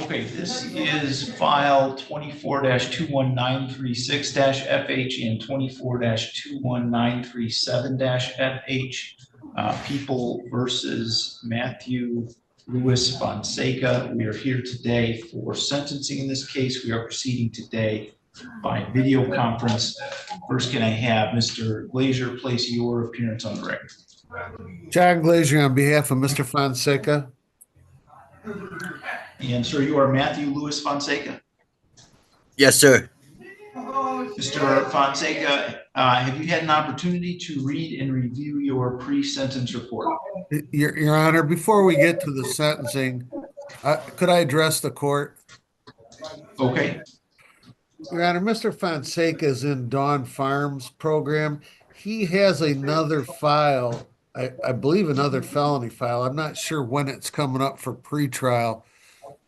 Okay, this is file 24-21936-FH and 24-21937-FH. People versus Matthew Louis Fonseca. We are here today for sentencing in this case. We are proceeding today by video conference. First, can I have Mr. Glazier place your appearance on the record? John Glazier on behalf of Mr. Fonseca. And sir, you are Matthew Louis Fonseca? Yes, sir. Mr. Fonseca, have you had an opportunity to read and review your pre-sentence report? Your Honor, before we get to the sentencing, could I address the court? Okay. Your Honor, Mr. Fonseca is in Dawn Farms program. He has another file, I believe another felony file. I'm not sure when it's coming up for pretrial,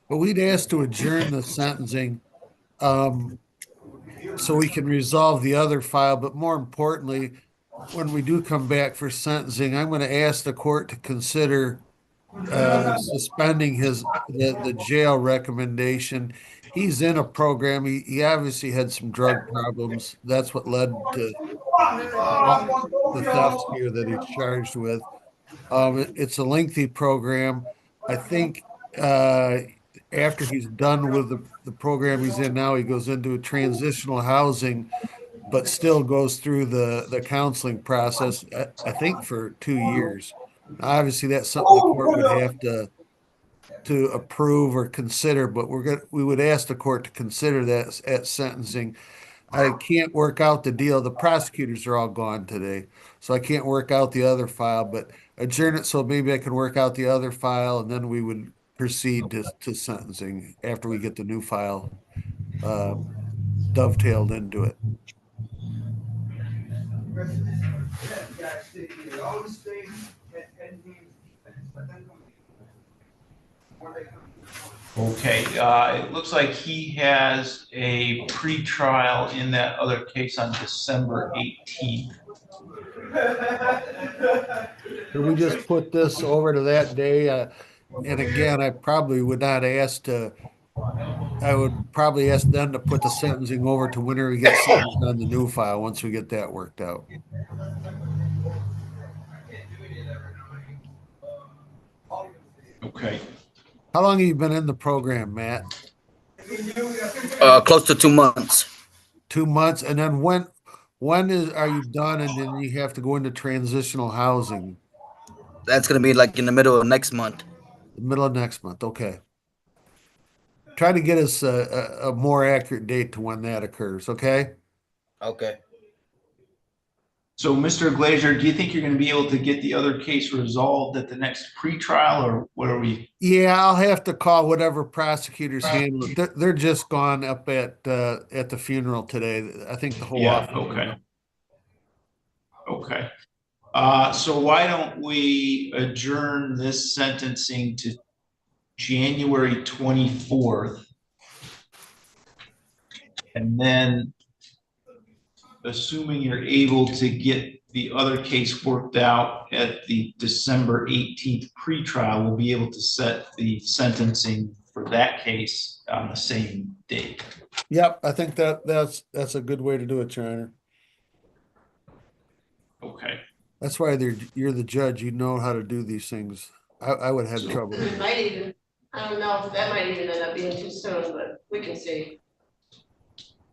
but we'd ask to adjourn the sentencing so we can resolve the other file. But more importantly, when we do come back for sentencing, I'm going to ask the court to consider suspending the jail recommendation. He's in a program. He obviously had some drug problems. That's what led to the thefts here that he's charged with. It's a lengthy program. I think after he's done with the program he's in now, he goes into a transitional housing, but still goes through the counseling process, I think for 2 years. Obviously, that's something the court would have to approve or consider, but we would ask the court to consider that at sentencing. I can't work out the deal. The prosecutors are all gone today, so I can't work out the other file, but adjourn it so maybe I can work out the other file, and then we would proceed to sentencing after we get the new file dovetailed into it. Okay, it looks like he has a pretrial in that other case on December 18th. Could we just put this over to that day? And again, I probably would not ask I would probably ask them to put the sentencing over to whenever we get sentenced on the new file once we get that worked out. Okay. How long have you been in the program, Matt? Close to 2 months. 2 months, and then when are you done, and then you have to go into transitional housing? That's gonna be like in the middle of next month. The middle of next month. Okay. Try to get us a more accurate date to when that occurs. Okay. Okay. So, Mr. Glazier, do you think you're going to be able to get the other case resolved at the next pretrial, or what are we? Yeah, I'll have to call whatever prosecutors handle it. They're just gone up at the funeral today. I think the whole office. Okay. Okay. So why don't we adjourn this sentencing to January 24th, and then, assuming you're able to get the other case worked out at the December 18th pretrial, we'll be able to set the sentencing for that case on the same date. Yep, I think that's a good way to do it, Your Honor. Okay. That's why you're the judge. You know how to do these things. I would have trouble. It might even, I don't know if that might even end up being too soon, but we can see.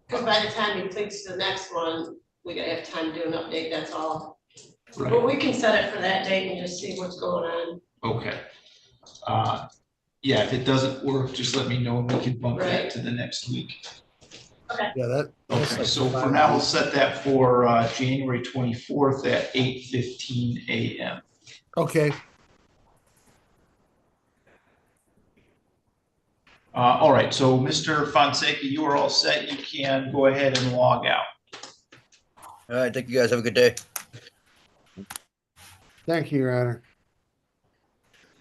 Because by the time he clicks to the next one, we gotta have time to do an update, that's all. Right. But we can set it for that date and just see what's going on. Okay. Yeah, if it doesn't work, just let me know and we can bump that to the next week. Okay. Yeah, Okay, so for now, we'll set that for January 24th at 8:15 a.m. Okay. All right, so Mr. Fonseca, you are all set. You can go ahead and log out. All right. Thank you guys. Have a good day. Thank you, Your Honor.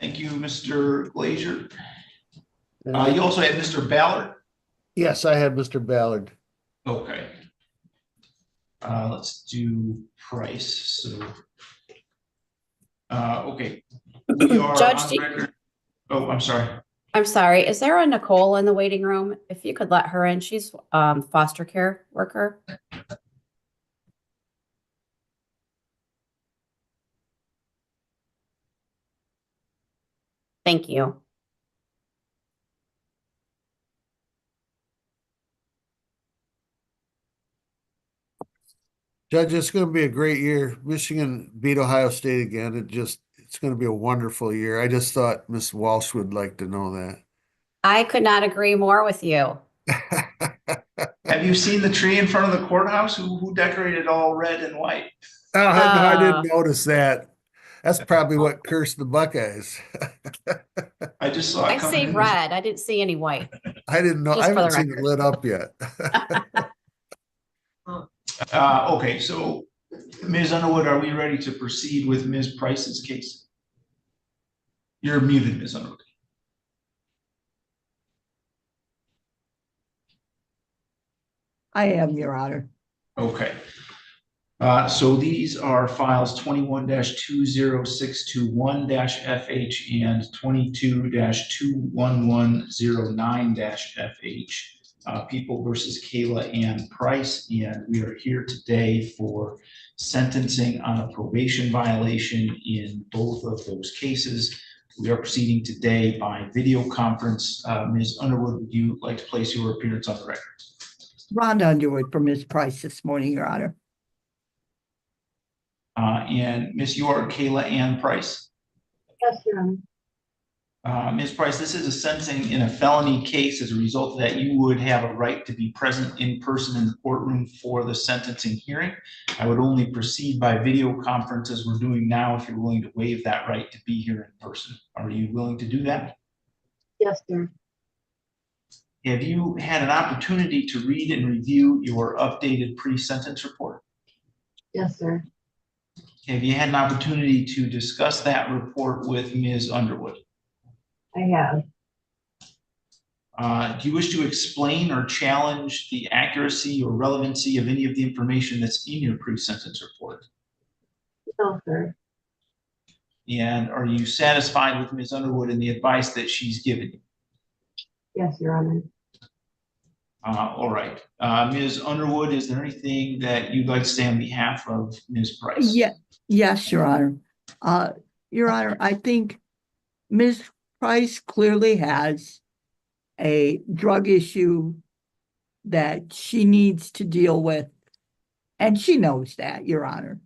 Thank you, Mr. Glazier. You also have Mr. Ballard. Yes, I had Mr. Ballard. Okay. Let's do Price. So, okay. We are Judge, on record. Oh, I'm sorry. I'm sorry, is there a Nicole in the waiting room? If you could let her in, she's foster care worker. Thank you. Judge, it's going to be a great year. Michigan beat Ohio State again. It's going to be a wonderful year. I just thought Miss Walsh would like to know that. I could not agree more with you. Have you seen the tree in front of the courthouse? Who decorated all red and white? Oh, no, I didn't notice that. That's probably what cursed the Buckeyes. I just saw I it coming see in. red. I didn't see any white. I didn't know. I Just for haven't the seen it record. lit up yet. Okay, so Ms. Underwood, are we ready to proceed with Ms. Price's case? You're muted, Ms. Underwood. I am, Your Honor. Okay. So these are files 21-20621-FH and 22-21109-FH. People versus Kayla Ann Price, and we are here today for sentencing on a probation violation in both of those cases. We are proceeding today by video conference. Ms. Underwood, would you like to place your appearance on the record? Rhonda Underwood for Ms. Price this morning, Your Honor. And Ms. York, Kayla Ann Price. Yes, Your Honor. Ms. Price, this is a sentencing in a felony case. As a result of that, you would have a right to be present in person in the courtroom for the sentencing hearing. I would only proceed by video conference as we're doing now if you're willing to waive that right to be here in person. Are you willing to do that? Yes, sir. Have you had an opportunity to read and review your updated pre-sentence report? Yes, sir. Have you had an opportunity to discuss that report with Ms. Underwood? I have. Do you wish to explain or challenge the accuracy or relevancy of any of the information that's in your pre-sentence report? No, sir. And are you satisfied with Ms. Underwood and the advice that she's given you? Yes, Your Honor. All right. Ms. Underwood, is there anything that you'd like to say on behalf of Ms. Price? Yes, Your Honor. Your Honor, I think Ms. Price clearly has a drug issue that she needs to deal with, and she knows that, Your Honor.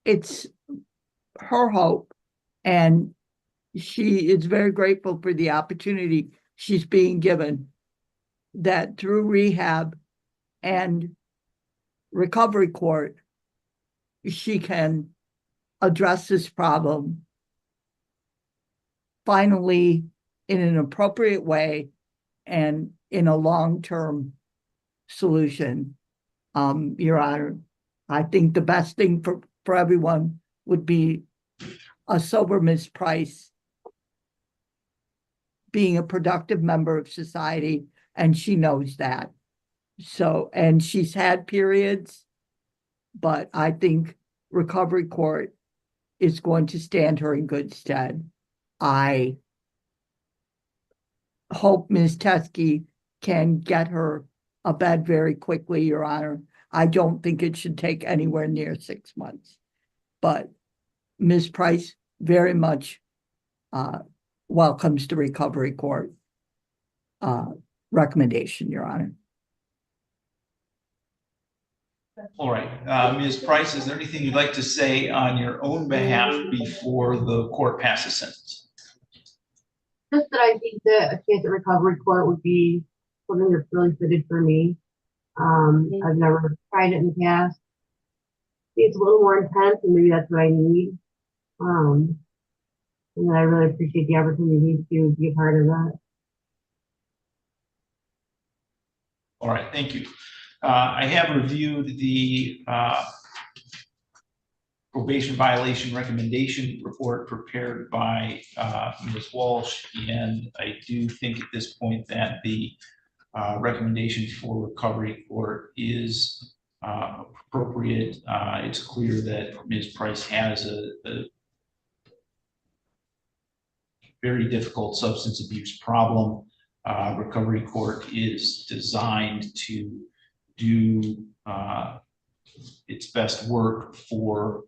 It's her hope, and she is very grateful for the opportunity she's being given, that through rehab and recovery court, she can address this problem finally in an appropriate way and in a long-term solution. Your Honor, I think the best thing for everyone would be a sober Ms. Price being a productive member of society, and she knows that. So, and she's had periods, but I think recovery court is going to stand her in good stead. I hope Ms. Teskey can get her a bed very quickly, Your Honor. I don't think it should take anywhere near 6 months. But Ms. Price very much welcomes the recovery court recommendation, Your Honor. All right. Ms. Price, is there anything you'd like to say on your own behalf before the court passes sentence? Just that I think that a case at recovery court would be something that's really fitted for me. I've never tried it in the past. It's a little more intense, and maybe that's what I need. And I really appreciate the opportunity to be a part of that. All right, thank you. I have reviewed the probation violation recommendation report prepared by Ms. Walsh, and I do think at this point that the recommendation for recovery court is appropriate. It's clear that Ms. Price has very difficult substance abuse problem. Recovery court is designed to do its best work for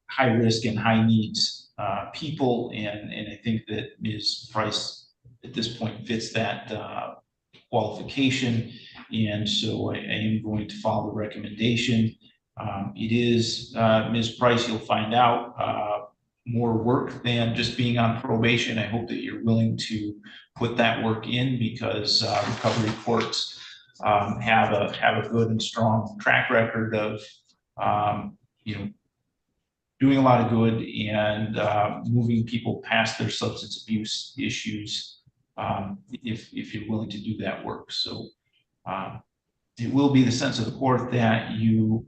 high risk and high needs people, and I think that Ms. Price at this point fits that qualification, and so I am going to follow the recommendation. It is, Ms. Price, you'll find out more work than just being on probation. I hope that you're willing to put that work in, because recovery courts have a good and strong track record of doing a lot of good and moving people past their substance abuse issues, if you're willing to do that work. So it will be the sense of the court that you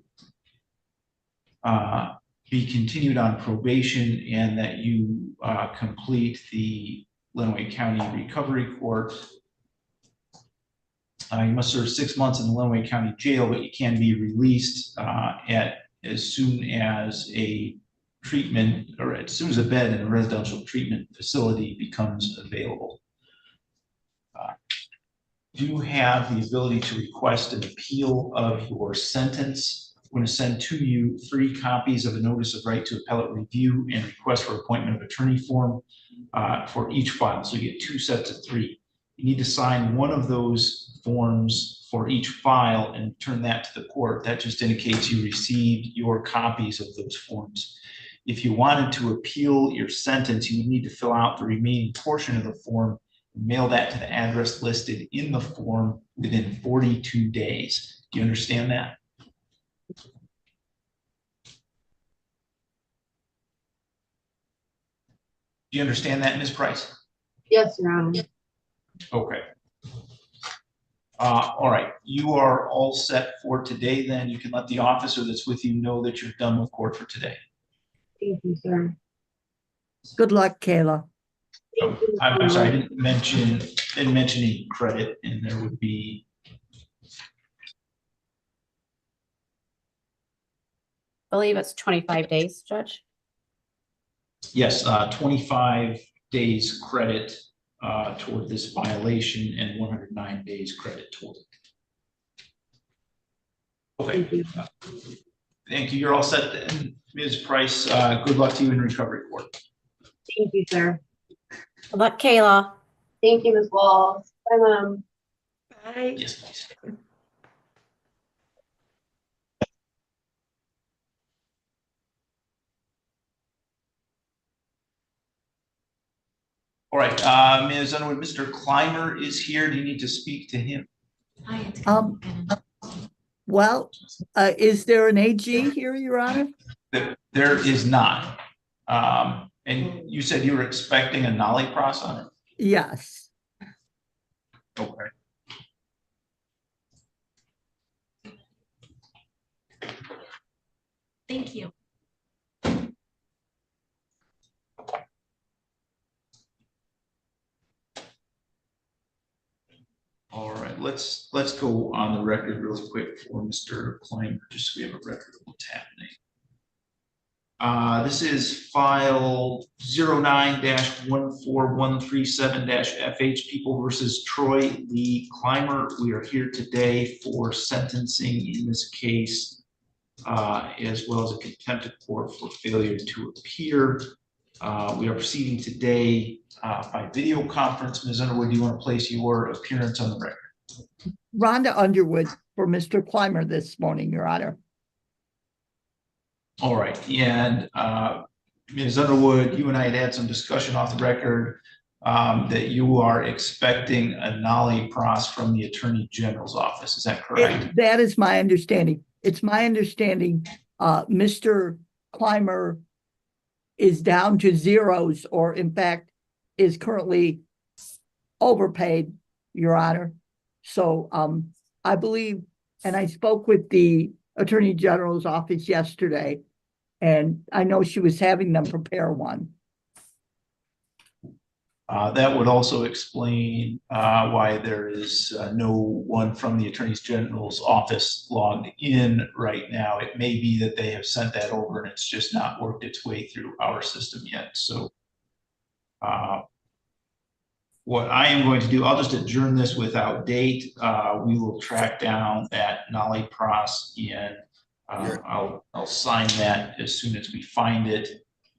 be continued on probation, and that you complete the Lenawee County Recovery Court. You must serve 6 months in the Lenawee County Jail, but you can be released as soon as a treatment, or as soon as a bed in a residential treatment facility becomes available. You have the ability to request an appeal of your sentence. I'm going to send to you 3 copies of a notice of right to appellate review and request for appointment of attorney form for each file. So you get 2 sets of 3. You need to sign one of those forms for each file and turn that to the court. That just indicates you received your copies of those forms. If you wanted to appeal your sentence, you would need to fill out the remaining portion of the form and mail that to the address listed in the form within 42 days. Do you understand that? Do you understand that, Ms. Price? Yes, Your Honor. Okay. All right, you are all set for today then. You can let the officer that's with you know that you're done with court for today. Thank you, sir. Good luck, Kayla. Thank you. I'm sorry, I didn't mention any credit, and there would be. I believe it's 25 days, Judge. Yes, 25 days credit toward this violation and 109 days credit toward it. Okay. Thank you. Thank you. You're all set then, Ms. Price. Good luck to you in recovery court. Thank you, sir. Good luck, Kayla. Thank you, Ms. Walls. Bye, Mom. Bye. Yes, please. All right, Ms. Underwood, Mr. Clymer is here. Do you need to speak to him? Well, is there an AG here, Your Honor? There is not. And you said you were expecting a nollie cross on it? Yes. Okay. Thank you. All right, let's go on the record really quick for Mr. Clymer, just so we have a record of what's happening. This is file 09-14137-FH, People versus Troy Lee Clymer. We are here today for sentencing in this case, as well as a contempt of court for failure to appear. We are proceeding today by video conference. Ms. Underwood, do you want to place your appearance on the record? Rhonda Underwood for Mr. Clymer this morning, Your Honor. All right, and Ms. Underwood, you and I had some discussion off the record that you are expecting a nollie pros from the Attorney General's office. Is that correct? That is my understanding. It's my understanding Mr. Clymer is down to zeros, or in fact is currently overpaid, Your Honor. So I believe, and I spoke with the Attorney General's office yesterday, and I know she was having them prepare one. That would also explain why there is no one from the Attorney General's office logged in right now. It may be that they have sent that over and it's just not worked its way through our system yet. So what I am going to do, I'll just adjourn this without date. We will track down that Nolly Pros and I'll sign that as soon as we find it.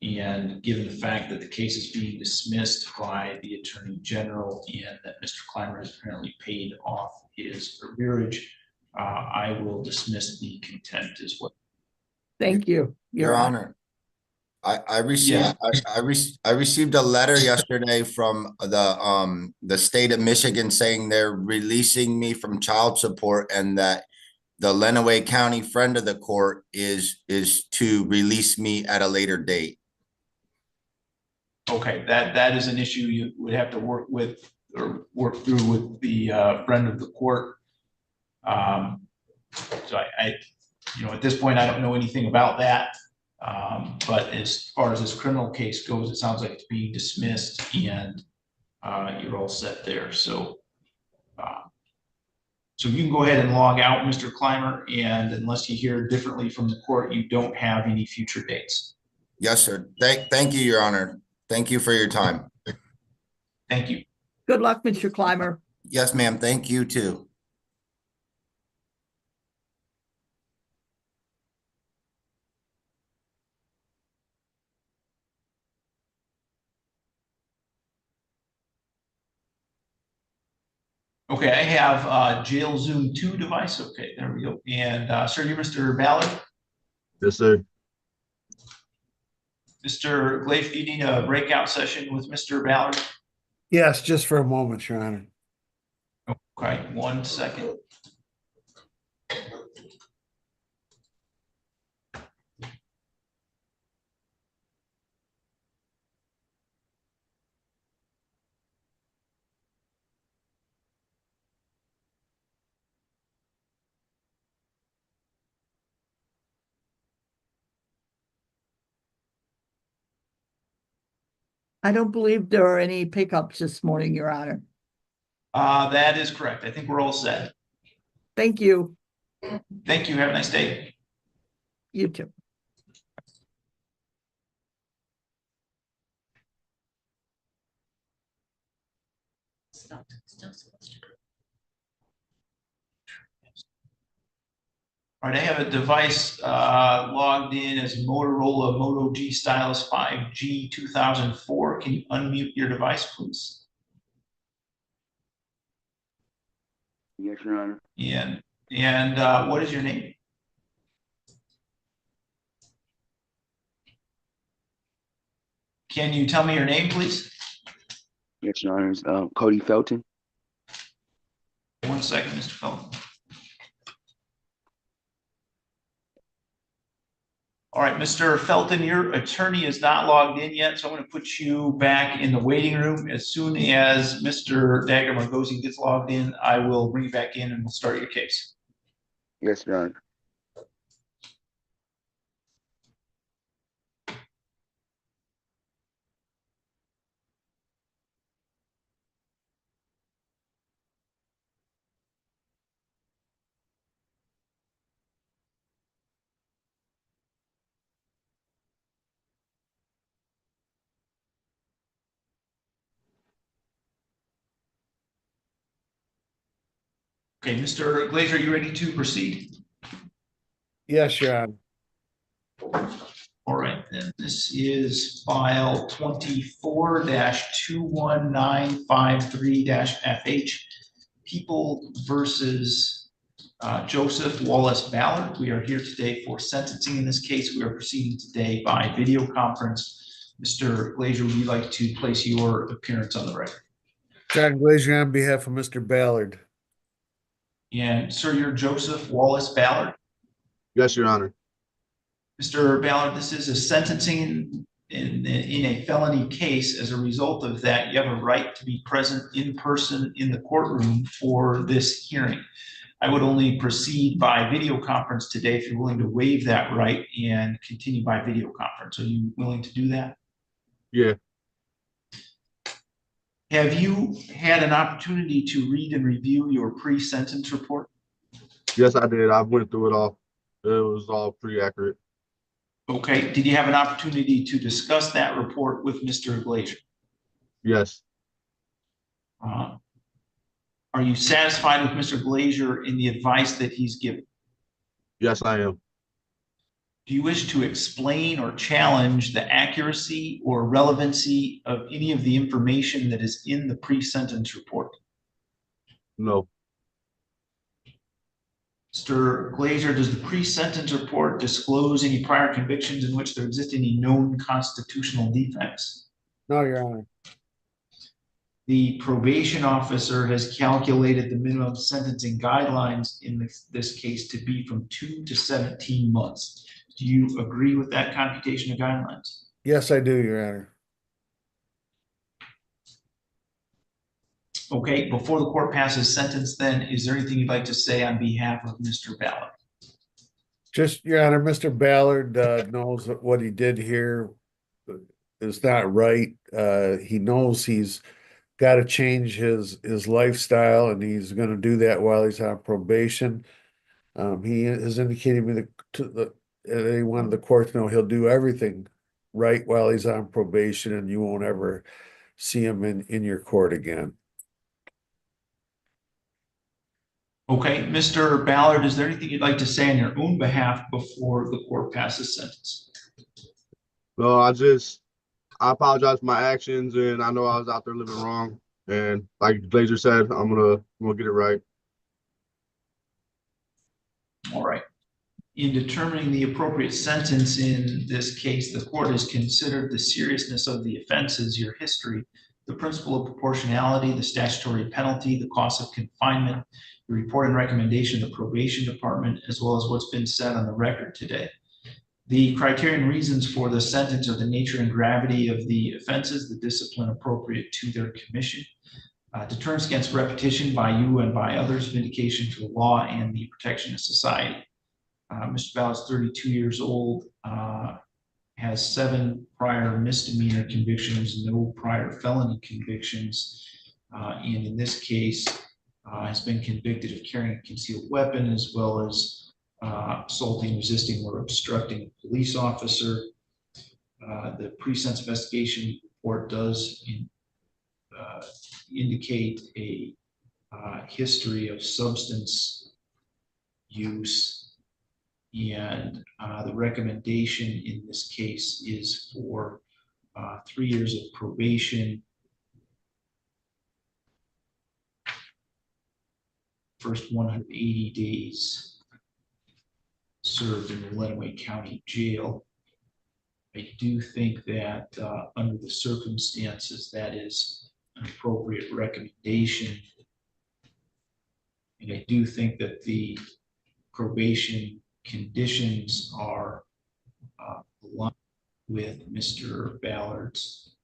And given the fact that the case is being dismissed by the Attorney General and that Mr. Clymer has apparently paid off his arrearage, I will dismiss the contempt as well. Thank you. Your Honor, I received I received a letter yesterday from the state of Michigan saying they're releasing me from child support and that the Lenawee County friend of the court is to release me at a later date. Okay, that is an issue you would have to work with or work through with the friend of the court. So I, at this point, I don't know anything about that. But as far as this criminal case goes, it sounds like it's being dismissed and you're all set there. So, so you can go ahead and log out, Mr. Clymer, and unless you hear differently from the court, you don't have any future dates. Yes, sir. Thank you, Your Honor. Thank you for your time. Thank you. Good luck, Mr. Clymer. Yes, ma'am. Thank you too. Okay, I have jail Zoom 2 device. Okay, there we go. And sir, you're Mr. Ballard? Yes, sir. Mr. Glaze, do you need a breakout session with Mr. Ballard? Yes, just for a moment, Your Honor. Okay, 1 second. I don't believe there are any pickups this morning, Your Honor. That is correct. I think we're all set. Thank you. Thank you. Have a nice day. You too. All right, I have a device logged in as Motorola Moto G Stylus 5G 2004. Can you unmute your device, please? Yes, Your Honor. And what is your name? Can you tell me your name, please? Yes, Your Honor. It's, Cody Felton. 1 second, Mr. Felton. All right, Mr. Felton, your attorney is not logged in yet, so I'm going to put you back in the waiting room. As soon as Mr. Dagger Margosian gets logged in, I will bring you back in and we'll start your case. Yes, Your Honor. Okay, Mr. Glazer, you ready to proceed? Yes, Your Honor. All right, then this is file 24-21953-FH, People versus Joseph Wallace Ballard. We are here today for sentencing in this case. We are proceeding today by video conference. Mr. Glazer, would you like to place your appearance on the record? John Glazier on behalf of Mr. Ballard. And sir, you're Joseph Wallace Ballard. Yes, Your Honor. Mr. Ballard, this is a sentencing in a felony case. As a result of that, you have a right to be present in person in the courtroom for this hearing. I would only proceed by video conference today if you're willing to waive that right and continue by video conference. Are you willing to do that? Yeah. Have you had an opportunity to read and review your pre-sentence report? Yes, I did. I went through it all. It was all pretty accurate. Okay, did you have an opportunity to discuss that report with Mr. Glazier? Yes, Uh, Are you satisfied with Mr. Glazier in the advice that he's given? yes, I am. Do you wish to explain or challenge the accuracy or relevancy of any of the information that is in the pre-sentence report? No, Mr. Glazier, does the pre-sentence report disclose any prior convictions in which there exist any known constitutional defects? No, Your Honor. The probation officer has calculated the minimum sentencing guidelines in this case to be from 2 to 17 months. Do you agree with that computation of guidelines? Yes, I do, Your Honor. Okay, before the court passes sentence, then, is there anything you'd like to say on behalf of Mr. Ballard? Just, Your Honor, Mr. Ballard knows that what he did here is not right. He knows he's got to change his lifestyle, and he's going to do that while he's on probation. He has indicated me that he wanted the court to know he'll do everything right while he's on probation, and you won't ever see him in your court again. Okay, Mr. Ballard, is there anything you'd like to say on your own behalf before the court passes sentence? no, I apologize for my actions, and I know I was out there living wrong. And like Glazier said, I'm gonna get it right. All right. In determining the appropriate sentence in this case, the court has considered the seriousness of the offenses, your history, the principle of proportionality, the statutory penalty, the cost of confinement, the report and recommendation of the probation department, as well as what's been said on the record today. The criterion reasons for the sentence are the nature and gravity of the offenses, the discipline appropriate to their commission, deterrence against repetition by you and by others, vindication for the law, and the protection of society. Mr. Ballard's 32 years old, has 7 prior misdemeanor convictions, no prior felony convictions, and in this case has been convicted of carrying a concealed weapon as well as assaulting, resisting, or obstructing a police officer. The pre-sentence investigation report does indicate a history of substance use, and the recommendation in this case is for 3 years of probation, first 180 days served in the Lenawee County Jail. I do think that under the circumstances, that is an appropriate recommendation. And I do think that the probation conditions are aligned with Mr. Ballard's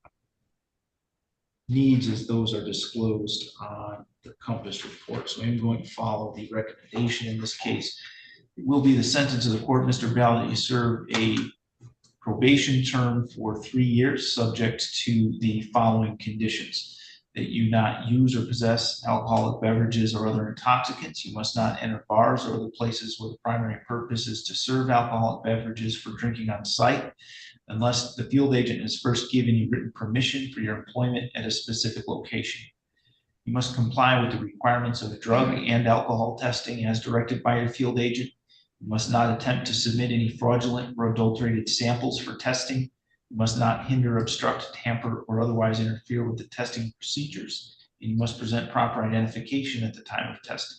needs as those are disclosed on the Compass report. So I'm going to follow the recommendation in this case. It will be the sentence of the court, Mr. Ballard, you serve a probation term for 3 years, subject to the following conditions: that you not use or possess alcoholic beverages or other intoxicants. You must not enter bars or other places where the primary purpose is to serve alcoholic beverages for drinking on site, unless the field agent has first given you written permission for your employment at a specific location. You must comply with the requirements of drug and alcohol testing as directed by your field agent. You must not attempt to submit any fraudulent or adulterated samples for testing. You must not hinder, obstruct, tamper, or otherwise interfere with the testing procedures. And you must present proper identification at the time of testing.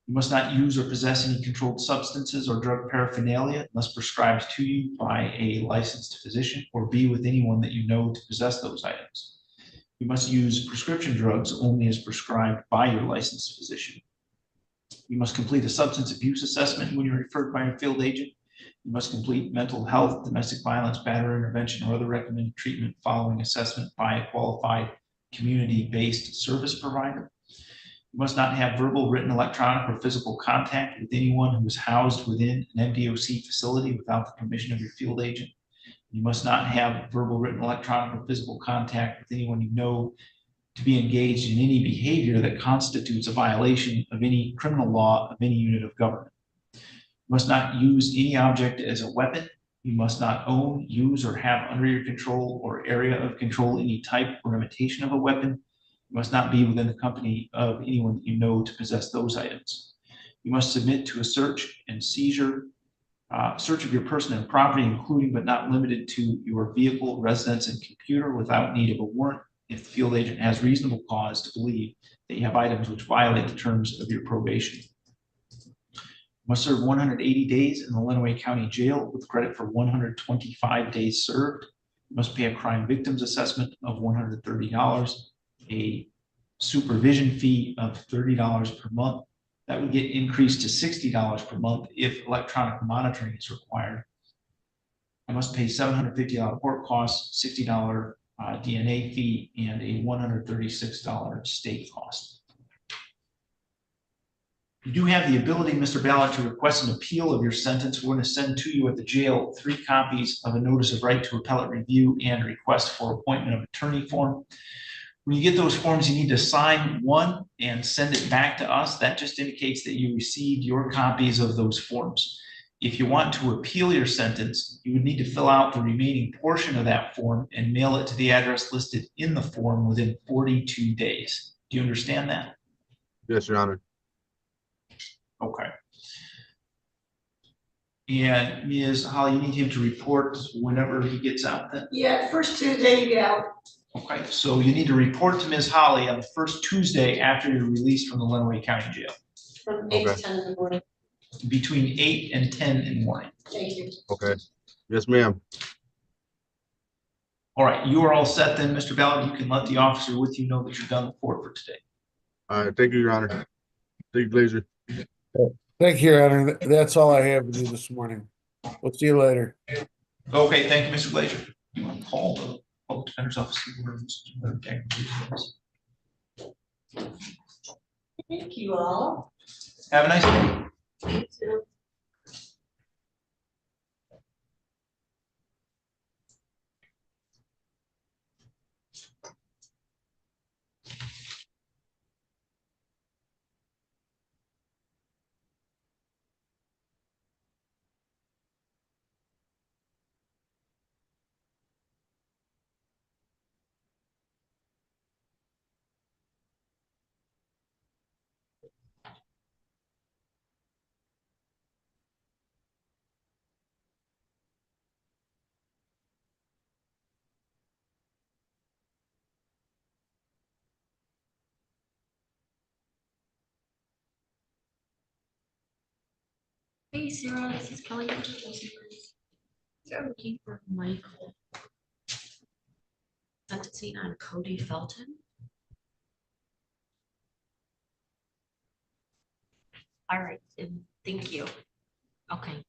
You must not use or possess any controlled substances or drug paraphernalia unless prescribed to you by a licensed physician, or be with anyone that you know to possess those items. You must use prescription drugs only as prescribed by your licensed physician. You must complete a substance abuse assessment when you're referred by your field agent. You must complete mental health, domestic violence, battery intervention, or other recommended treatment following assessment by a qualified community-based service provider. You must not have verbal, written, electronic, or physical contact with anyone who is housed within an MDOC facility without the permission of your field agent. You must not have verbal, written, electronic, or physical contact with anyone you know to be engaged in any behavior that constitutes a violation of any criminal law of any unit of government. You must not use any object as a weapon. You must not own, use, or have under your control or area of control any type or imitation of a weapon. You must not be within the company of anyone that you know to possess those items. You must submit to a search and seizure, search of your person and property, including but not limited to your vehicle, residence, and computer without need of a warrant if the field agent has reasonable cause to believe that you have items which violate the terms of your probation. You must serve 180 days in the Lenawee County Jail with credit for 125 days served. You must pay a crime victims assessment of $130, a supervision fee of $30 per month. That would get increased to $60 per month if electronic monitoring is required. I must pay $750 court costs, $60 DNA fee, and a $136 state cost. You do have the ability, Mr. Ballard, to request an appeal of your sentence. We're going to send to you at the jail 3 copies of a notice of right to appellate review and request for appointment of attorney form. When you get those forms, you need to sign one and send it back to us. That just indicates that you received your copies of those forms. If you want to appeal your sentence, you would need to fill out the remaining portion of that form and mail it to the address listed in the form within 42 days. Do you understand that? Yes, Your Honor. Okay. And Ms. Holly, you need him to report whenever he gets out then? Yeah, first Tuesday you get out. Okay, so you need to report to Ms. Holly on the first Tuesday after you're released from the Lenawee County Jail, From 8 Okay. to 10 in the morning. between 8 and 10 in the morning. Thank you. Okay. Yes, ma'am. All right, you are all set then, Mr. Ballard. You can let the officer with you know that you're done the court for today. All right. Thank you, Your Honor. Thank you, Blazer. Thank you, Your Honor. That's all I have with you this morning. We'll see you later. Okay, thank you, Mr. Glazer. You want to call the public defender's office? Thank you all. Have a nice day. You too. Hey Sarah, this is Kelly. You're looking for Michael. Sentencing on Cody Felton. All right, and thank you. Okay.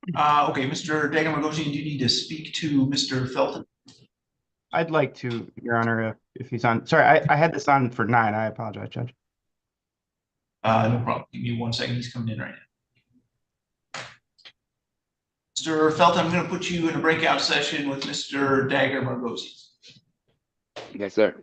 Okay, Mr. Dagan Bogosian, do you need to speak to Mr. Felton? I'd like to, Your Honor, if he's on. Sorry, I had this on for 9. I apologize, Judge. No problem. Give me 1 second. He's coming in right now. Mr. Felton, I'm going to put you in a breakout session with Mr. Dagger Margosian. Yes, sir.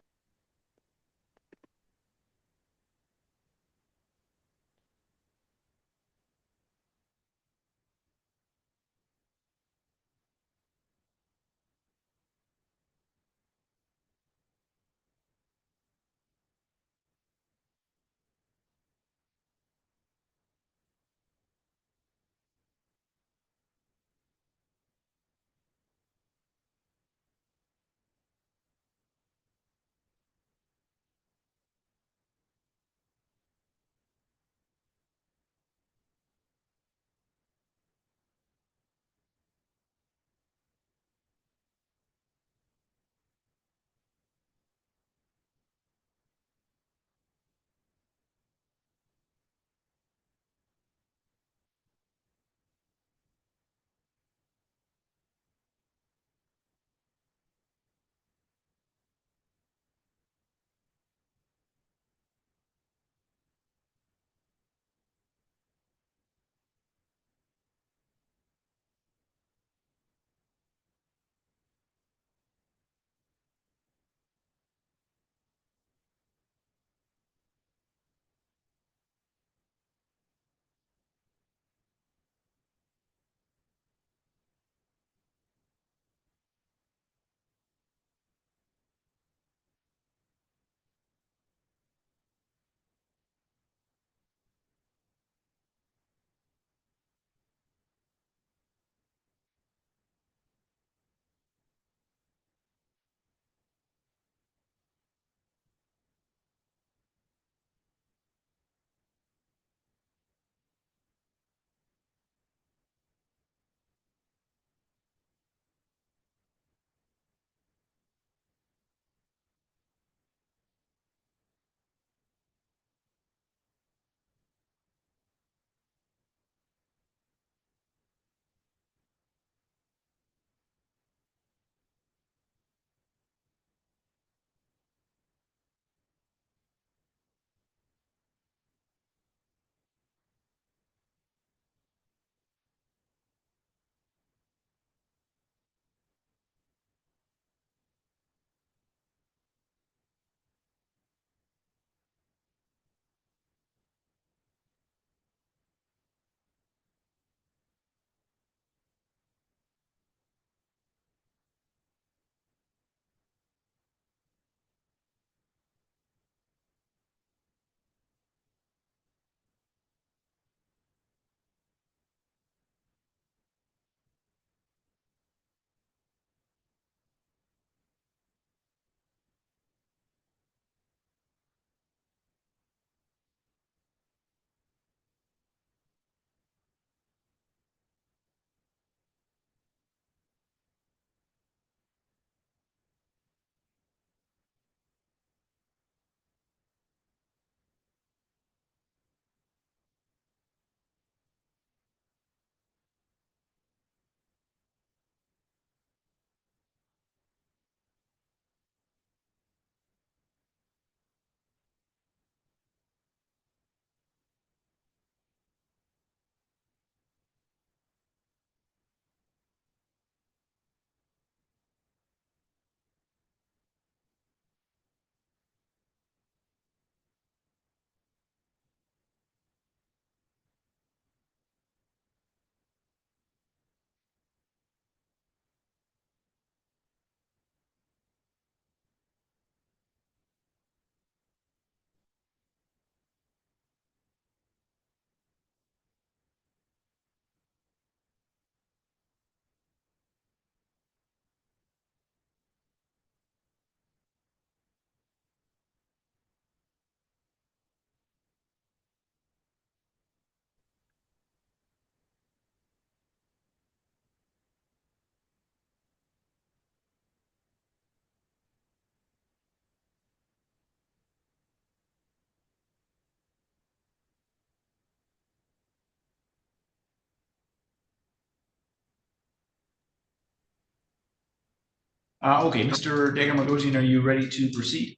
Okay, Mr. Dagger, are you ready to proceed?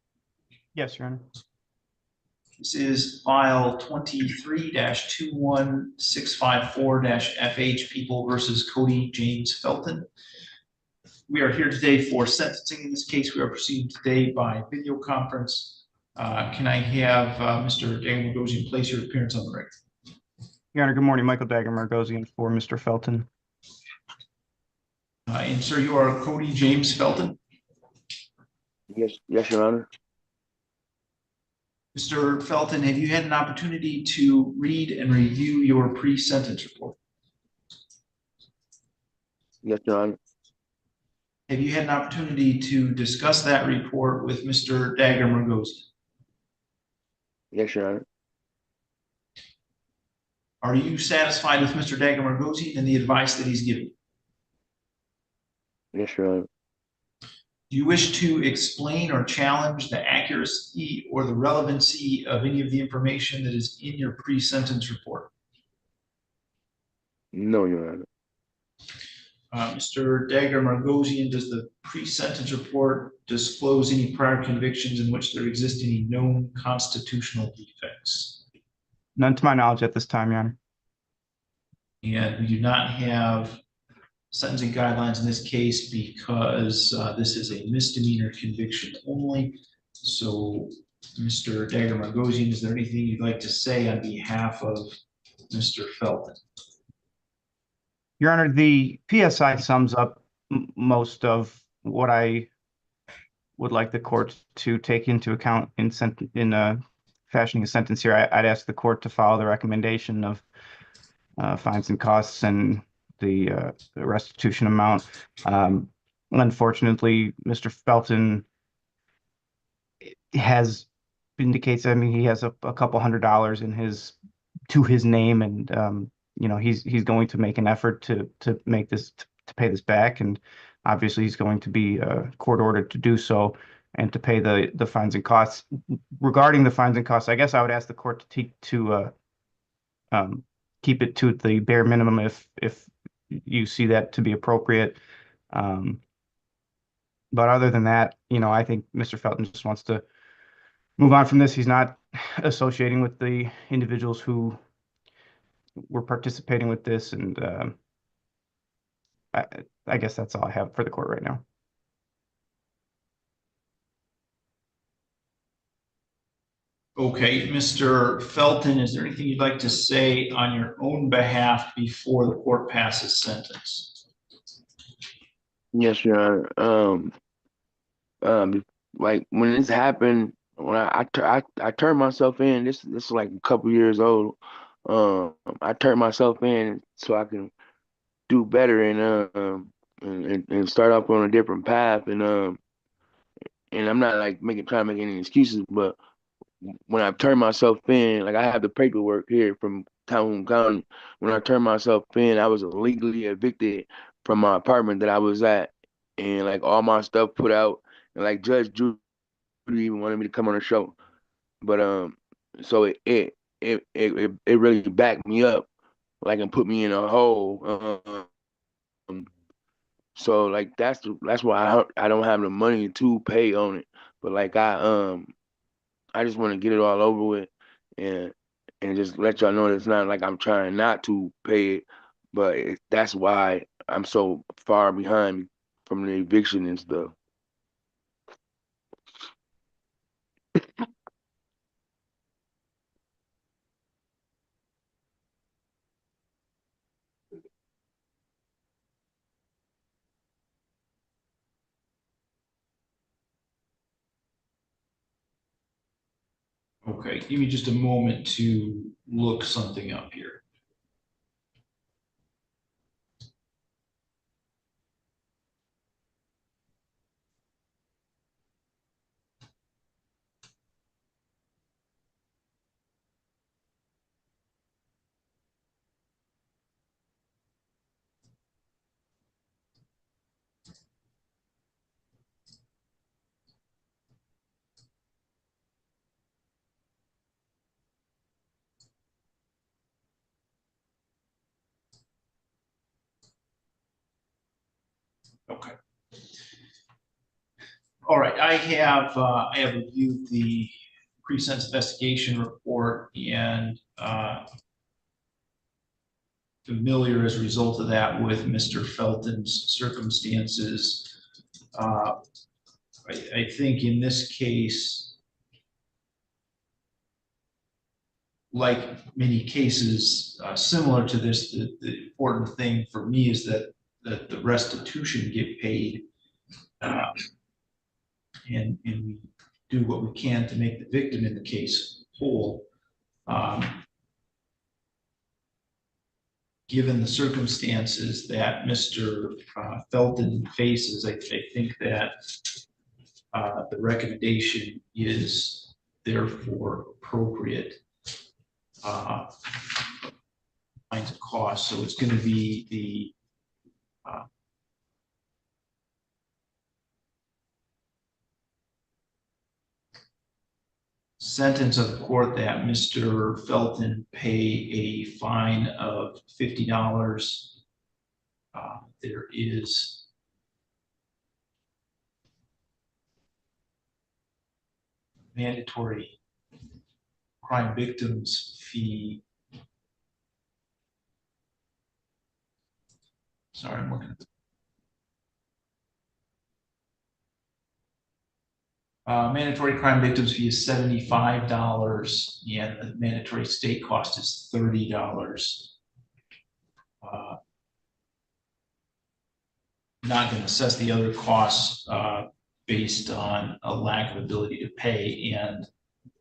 Yes, Your Honor. This is file 23-21654-FH People versus Cody James Felton. We are here today for sentencing. In this case, we are proceeding today by video conference. Can I have Mr. Dagger place your appearance on the record? Your Honor, good morning. Michael Dagger Margosian for Mr. Felton. And sir, you are Cody James Felton? Yes, Your Honor. Mr. Felton, have you had an opportunity to read and review your pre-sentence report? Yes, Your Honor. Have you had an opportunity to discuss that report with Mr. Dagger Margosian? Yes, Your Honor. Are you satisfied with Mr. Dagger Margosian and the advice that he's given? Yes, Your Honor. Do you wish to explain or challenge the accuracy or the relevancy of any of the information that is in your pre-sentence report? No, Your Honor. Mr. Dagger Margosian, does the pre-sentence report disclose any prior convictions in which there exist any known constitutional defects? None to my knowledge at this time, Your Honor. And we do not have sentencing guidelines in this case because this is a misdemeanor conviction only. So, Mr. Dagger Margosian, is there anything you'd like to say on behalf of Mr. Felton? Your Honor, the PSI sums up most of what I would like the court to take into account in fashioning a sentence here. I'd ask the court to follow the recommendation of fines and costs and the restitution amount. Unfortunately, Mr. Felton indicates, I mean, he has a couple $100 in to his name, and you know, he's going to make an effort to make this to pay this back, and obviously he's going to be court ordered to do so and to pay the fines and costs. Regarding the fines and costs, I guess I would ask the court to keep it to the bare minimum if you see that to be appropriate. But other than that, you know, I think Mr. Felton just wants to move on from this. He's not associating with the individuals who were participating with this, and I guess that's all I have for the court right now. Okay, Mr. Felton, is there anything you'd like to say on your own behalf before the court passes sentence? Yes, Your Honor. Like when this happened, when I turned myself in. This is like a couple years old. I turned myself in so I can do better and start off on a different path. And I'm not like trying to make any excuses, but when I turned myself in, like I have the paperwork here from Calhoun County. When I turned myself in, I was illegally evicted from my apartment that I was at, and like all my stuff put out, and like Judge Judy even wanted me to come on the show, but so it really backed me up, like and put me in a hole. So like that's why I don't have the money to pay on it, but like I just want to get it all over with and just let y'all know that it's not like I'm trying not to pay it, but that's why I'm so far behind from the eviction and stuff. Okay, give me just a moment to look something up here. Okay. All right, I have reviewed the pre-sentence investigation report and familiar as a result of that with Mr. Felton's circumstances. I think in this case, like many cases similar to this, the important thing for me is that the restitution get paid, and we do what we can to make the victim in the case whole. Given the circumstances that Mr. Felton faces, I think that the recommendation is therefore appropriate kinds of costs. So it's going to be the sentence of the court that Mr. Felton pay a fine of $50. There is mandatory crime victims fee. Sorry, I'm looking at the mandatory crime victims fee is $75, and the mandatory state cost is $30. Not going to assess the other costs based on a lack of ability to pay. And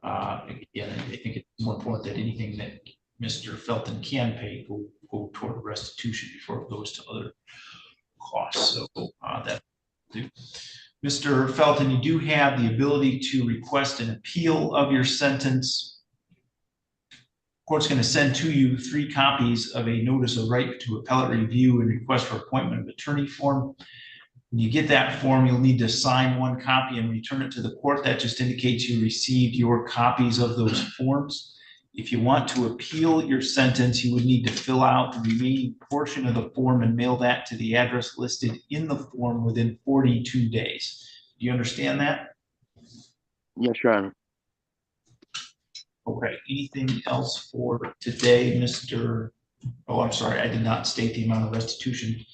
again, I think it's more important that anything that Mr. Felton can pay go toward restitution before it goes to other costs. So that do. Mr. Felton, you do have the ability to request an appeal of your sentence. Court's going to send to you 3 copies of a notice of right to appellate review and request for appointment of attorney form. When you get that form, you'll need to sign 1 copy and return it to the court. That just indicates you received your copies of those forms. If you want to appeal your sentence, you would need to fill out the remaining portion of the form and mail that to the address listed in the form within 42 days. Do you understand that? Yes, Your Honor. Okay, anything else for today, Mr. Oh, I'm sorry, I did not state the amount of restitution.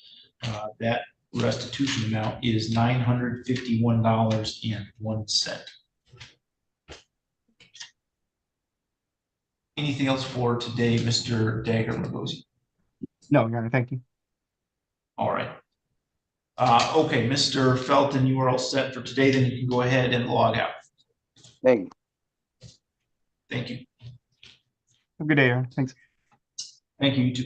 That restitution amount is $951.01. Anything else for today, Mr. Dagger-Lugosi? No, Your Honor, thank you. All right. Okay, Mr. Felton, you are all set for today. Then you can go ahead and log out. Thank you. Thank you. Have a good day, Your Honor. Thanks. Thank you, you too.